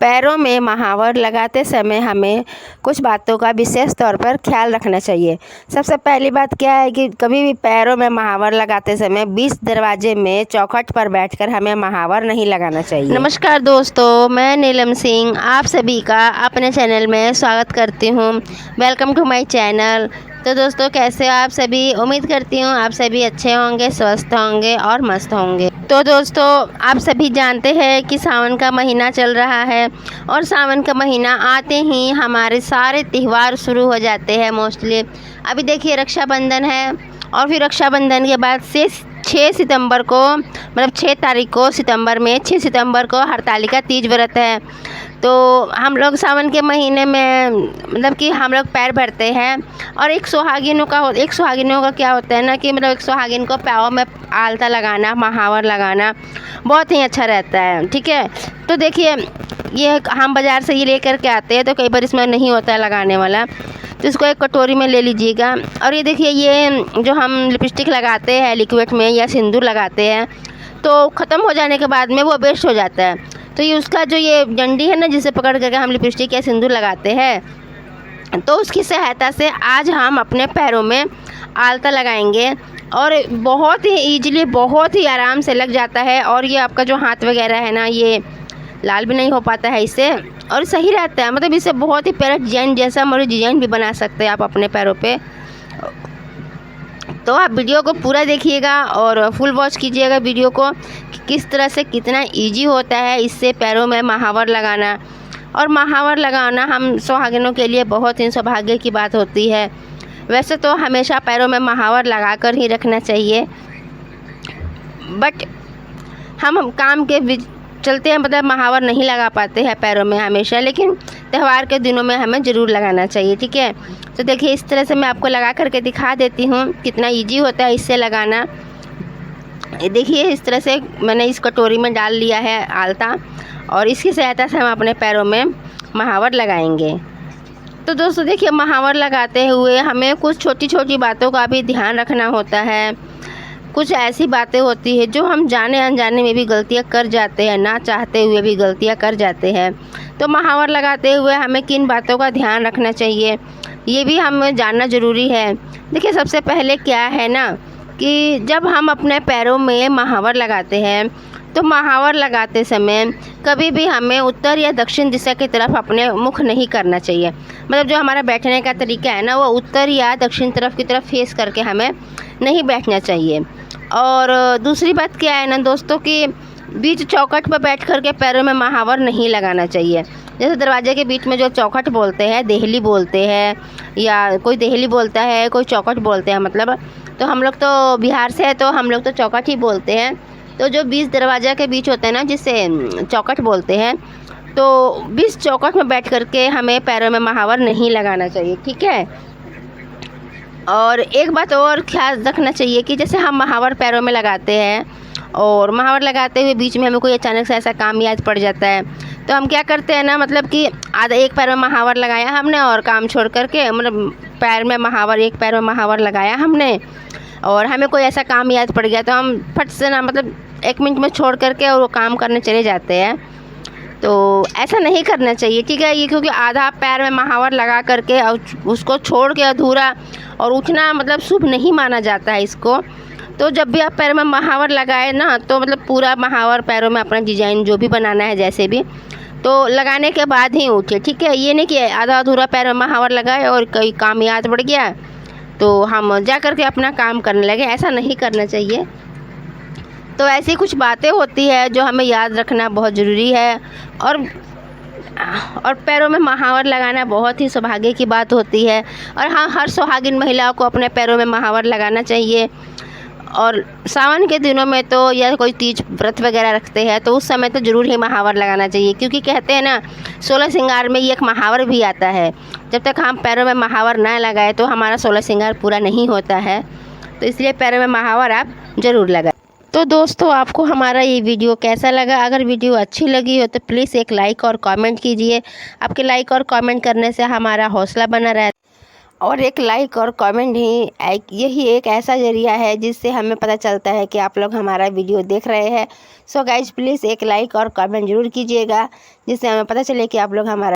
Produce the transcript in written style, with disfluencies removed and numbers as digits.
पैरों में महावर लगाते समय हमें कुछ बातों का विशेष तौर पर ख्याल रखना चाहिए। सबसे पहली बात क्या है कि कभी भी पैरों में महावर लगाते समय 20 दरवाजे में चौखट पर बैठकर हमें महावर नहीं लगाना चाहिए। नमस्कार दोस्तों, मैं नीलम सिंह आप सभी का अपने चैनल में स्वागत करती हूँ। Welcome to my channel. तो दोस्तों, कैसे हो आप सभी? उम्मीद करती हूँ आप सभी अच्छे होंगे, स्वस्थ होंगे और मस्त होंगे। तो दोस्तों, आप सभी जानते हैं कि सावन का महीना चल रहा है और सावन का महीना आते ही हमारे सारे त्यौहार शुरू हो जाते हैं मोस्टली। अभी देखिए रक्षाबंधन है और फिर रक्षाबंधन के बाद से 6 सितंबर को, मतलब 6 तारीख को सितंबर में 6 सितंबर को हरतालिका तीज व्रत है। तो हम लोग सावन के महीने में मतलब कि हम लोग पैर भरते हैं और एक सुहागिनों का क्या होता है ना कि मतलब एक सुहागिन को पैरों में आलता लगाना, महावर लगाना बहुत ही अच्छा रहता है। ठीक है, तो देखिए ये हम बाज़ार से ये लेकर के आते हैं तो कई बार इसमें नहीं होता है लगाने वाला, तो इसको एक कटोरी में ले लीजिएगा। और ये देखिए ये जो हम लिपस्टिक लगाते हैं लिक्विड में या सिंदूर लगाते हैं तो ख़त्म हो जाने के बाद में वो वेस्ट हो जाता है। तो ये उसका जो ये डंडी है ना जिसे पकड़ करके हम लिपस्टिक या सिंदूर लगाते हैं, तो उसकी सहायता से आज हम अपने पैरों में आलता लगाएंगे और बहुत ही ईजिली, बहुत ही आराम से लग जाता है। और ये आपका जो हाथ वगैरह है ना ये लाल भी नहीं हो पाता है इससे और सही रहता है। मतलब इससे बहुत ही प्यारा डिजाइन जैसा मर्जी डिजाइन भी बना सकते हैं आप अपने पैरों पे। तो आप वीडियो को पूरा देखिएगा और फुल वॉच कीजिएगा वीडियो को कि किस तरह से कितना इजी होता है इससे पैरों में महावर लगाना। और महावर लगाना हम सुहागिनों के लिए बहुत ही सौभाग्य की बात होती है। वैसे तो हमेशा पैरों में महावर लगा कर ही रखना चाहिए, बट हम काम के चलते हैं मतलब महावर नहीं लगा पाते हैं पैरों में हमेशा, लेकिन त्यौहार के दिनों में हमें ज़रूर लगाना चाहिए। ठीक है, तो देखिए इस तरह से मैं आपको लगा करके दिखा देती हूँ कितना इजी होता है इससे लगाना। देखिए इस तरह से मैंने इस कटोरी में डाल लिया है आलता और इसकी सहायता से हम अपने पैरों में महावर लगाएंगे। तो दोस्तों देखिए महावर लगाते हुए हमें कुछ छोटी छोटी बातों का भी ध्यान रखना होता है। कुछ ऐसी बातें होती है जो हम जाने अनजाने में भी गलतियां कर जाते हैं, ना चाहते हुए भी गलतियां कर जाते हैं। तो महावर लगाते हुए हमें किन बातों का ध्यान रखना चाहिए ये भी हमें जानना ज़रूरी है। देखिए सबसे पहले क्या है ना कि जब हम अपने पैरों में महावर लगाते हैं तो महावर लगाते समय कभी भी हमें उत्तर या दक्षिण दिशा की तरफ अपने मुख नहीं करना चाहिए। मतलब जो हमारा बैठने का तरीका है ना वो उत्तर या दक्षिण तरफ की तरफ फेस करके हमें नहीं बैठना चाहिए। और दूसरी बात क्या है ना दोस्तों कि बीच चौखट पर बैठ करके पैरों में महावर नहीं लगाना चाहिए। जैसे दरवाजे के बीच में जो चौखट बोलते हैं, देहली बोलते हैं, या कोई देहली बोलता है कोई चौखट बोलते हैं। मतलब तो हम लोग तो बिहार से है तो हम लोग तो चौखट ही बोलते हैं। तो जो 20 दरवाजा के बीच होते हैं ना जिसे चौखट बोलते हैं, तो 20 चौखट में बैठ करके हमें पैरों में महावर नहीं लगाना चाहिए। ठीक है, और एक बात और ख्याल रखना चाहिए कि जैसे हम महावर पैरों में लगाते हैं और महावर लगाते हुए बीच में हमें कोई अचानक से ऐसा काम याद पड़ जाता है तो हम क्या करते हैं ना, मतलब कि आधा एक पैर में महावर लगाया हमने और काम छोड़ करके, मतलब पैर में महावर, एक पैर में महावर लगाया हमने और हमें कोई ऐसा काम याद पड़ गया तो हम फट से ना मतलब 1 मिनट में छोड़ करके और वो काम करने चले जाते हैं। तो ऐसा नहीं करना चाहिए। ठीक है, ये क्योंकि आधा पैर में महावर लगा करके और उसको छोड़ के अधूरा और उठना मतलब शुभ नहीं माना जाता है इसको। तो जब भी आप पैर में महावर लगाए ना तो मतलब पूरा महावर पैरों में अपना डिजाइन जो भी बनाना है जैसे भी तो लगाने के बाद ही उठे। ठीक है, ये नहीं कि आधा अधूरा पैर में महावर लगाए और कोई काम याद पड़ गया तो हम जा कर के अपना काम करने लगे, ऐसा नहीं करना चाहिए। तो ऐसी कुछ बातें होती है जो हमें याद रखना बहुत ज़रूरी है। और पैरों में महावर लगाना बहुत ही सौभाग्य की बात होती है और हाँ, हर सुहागिन महिलाओं को अपने पैरों में महावर लगाना चाहिए। और सावन के दिनों में तो या कोई तीज व्रत वगैरह रखते हैं तो उस समय तो ज़रूर ही महावर लगाना चाहिए, क्योंकि कहते हैं ना 16 श्रृंगार में ये एक महावर भी आता है। जब तक हम पैरों में महावर ना लगाए तो हमारा 16 श्रृंगार पूरा नहीं होता है। तो इसलिए पैरों में महावर आप ज़रूर लगाएं। तो दोस्तों आपको हमारा ये वीडियो कैसा लगा? अगर वीडियो अच्छी लगी हो तो प्लीज़ एक लाइक और कमेंट कीजिए। आपके लाइक और कमेंट करने से हमारा हौसला बना रहता है और एक लाइक और कमेंट ही यही एक ऐसा ज़रिया है जिससे हमें पता चलता है कि आप लोग हमारा वीडियो देख रहे हैं। सो गाइज प्लीज़ एक लाइक और कमेंट ज़रूर कीजिएगा, जिससे हमें पता चले कि आप लोग हमारा